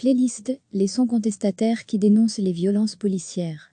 Playlist, les sons contestataires qui dénoncent les violences policières.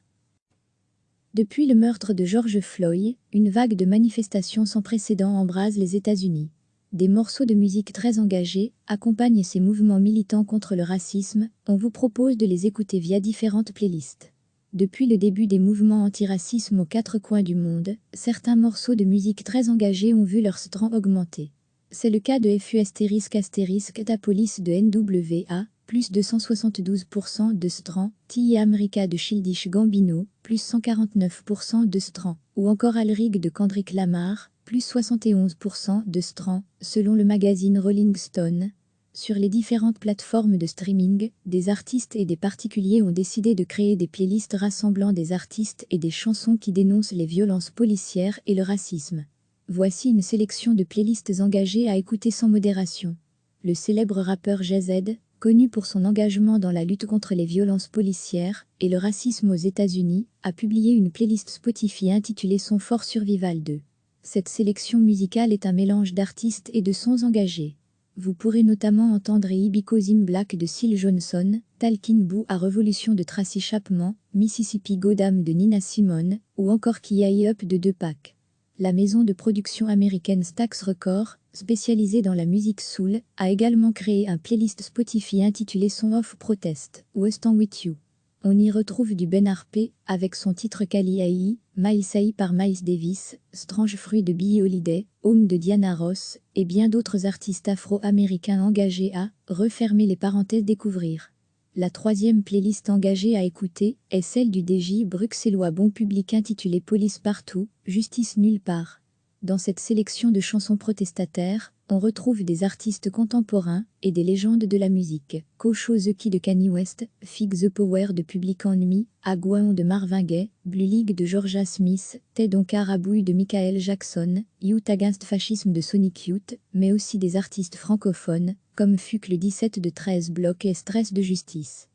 Depuis le meurtre de George Floyd, une vague de manifestations sans précédent embrase les États-Unis. Des morceaux de musique très engagés accompagnent ces mouvements militants contre le racisme. On vous propose de les écouter via différentes playlists. Depuis le début des mouvements antiracisme aux quatre coins du monde, certains morceaux de musique très engagés ont vu leur strand augmenter. C'est le cas de FU ** ta police de NWA, plus 272% de strand, T.I. America de Childish Gambino, plus 149% de strand, ou encore Al Rig de Kendrick Lamar, plus 71% de strand, selon le magazine Rolling Stone. Sur les différentes plateformes de streaming, des artistes et des particuliers ont décidé de créer des playlists rassemblant des artistes et des chansons qui dénoncent les violences policières et le racisme. Voici une sélection de playlists engagées à écouter sans modération. Le célèbre rappeur Jay-Z, connu pour son engagement dans la lutte contre les violences policières et le racisme aux États-Unis, a publié une playlist Spotify intitulée Son Fort Survival 2. Cette sélection musicale est un mélange d'artistes et de sons engagés. Vous pourrez notamment entendre Because I'm Black de Syl Johnson, Talkin' Boo à Revolution de Tracy Chapman, Mississippi Goddam de Nina Simone, ou encore Kia Up de Tupac. La maison de production américaine Stax Records, spécialisée dans la musique soul, a également créé un playlist Spotify intitulé Song of Protest, Weston With You. On y retrouve du Ben Harpé, avec son titre Kali Ai, Miles Ai par Miles Davis, Strange Fruit de Billie Holiday, Home de Diana Ross, et bien d'autres artistes afro-américains engagés à, refermer les parenthèses découvrir. La troisième playlist engagée à écouter est celle du DJ bruxellois Bon Public intitulée Police Partout, Justice Nulle Part. Dans cette sélection de chansons protestataires, on retrouve des artistes contemporains et des légendes de la musique. Cocho The Kid de Kanye West, Fig the Power de Public Enemy, Agouaon de Marvin Gaye, Blue League de Georgia Smith, Ted Onkarabouille de Michael Jackson, Youth Against Fascism de Sonic Youth, mais aussi des artistes francophones, comme Fuck le 17 de 13 Blocs et Stress de Justice.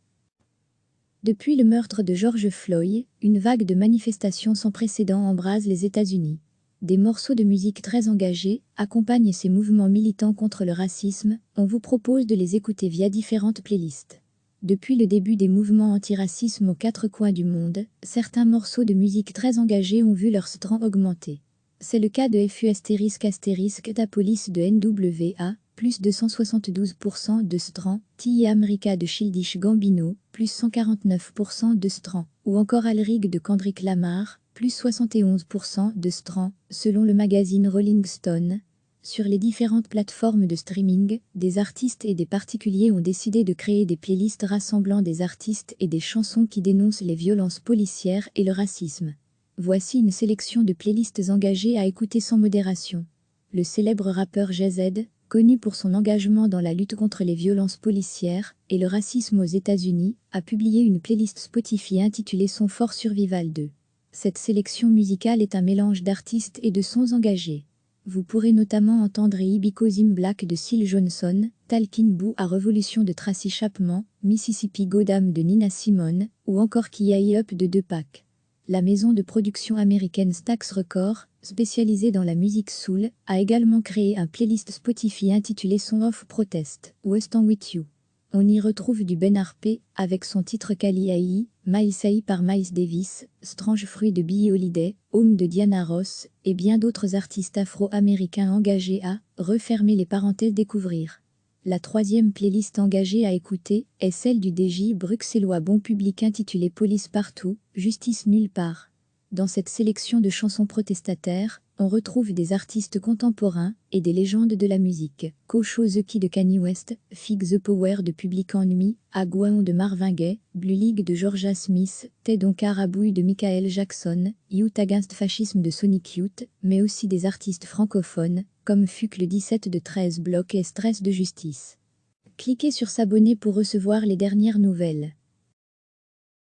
Depuis le meurtre de George Floyd, une vague de manifestations sans précédent embrase les États-Unis. Des morceaux de musique très engagés accompagnent ces mouvements militants contre le racisme. On vous propose de les écouter via différentes playlists. Depuis le début des mouvements antiracisme aux quatre coins du monde, certains morceaux de musique très engagés ont vu leur strand augmenter. C'est le cas de FU ** ta police de NWA, plus 272% de strand, T.I. America de Childish Gambino, plus 149% de strand, ou encore Al Rig de Kendrick Lamar, plus 71% de strand, selon le magazine Rolling Stone. Sur les différentes plateformes de streaming, des artistes et des particuliers ont décidé de créer des playlists rassemblant des artistes et des chansons qui dénoncent les violences policières et le racisme. Voici une sélection de playlists engagées à écouter sans modération. Le célèbre rappeur Jay-Z, connu pour son engagement dans la lutte contre les violences policières et le racisme aux États-Unis, a publié une playlist Spotify intitulée Son Fort Survival 2. Cette sélection musicale est un mélange d'artistes et de sons engagés. Vous pourrez notamment entendre Because I'm Black de Syl Johnson, Talkin' Boo à Revolution de Tracy Chapman, Mississippi Goddam de Nina Simone, ou encore Kia Up de Tupac. La maison de production américaine Stax Records, spécialisée dans la musique soul, a également créé un playlist Spotify intitulé Song of Protest, Weston With You. On y retrouve du Ben Harpé, avec son titre Kali Ai, Miles Ai par Miles Davis, Strange Fruit de Billie Holiday, Home de Diana Ross, et bien d'autres artistes afro-américains engagés à, refermer les parenthèses découvrir. La troisième playlist engagée à écouter est celle du DJ bruxellois Bon Public intitulée Police Partout, Justice Nulle Part. Dans cette sélection de chansons protestataires, on retrouve des artistes contemporains et des légendes de la musique. Cocho The Kid de Kanye West, Fig the Power de Public Enemy, Agouaon de Marvin Gaye, Blue League de Georgia Smith, Ted Onkarabouille de Michael Jackson, Youth Against Fascism de Sonic Youth, mais aussi des artistes francophones, comme Fuck le 17 de 13 Blocs et Stress de Justice. Cliquez sur s'abonner pour recevoir les dernières nouvelles.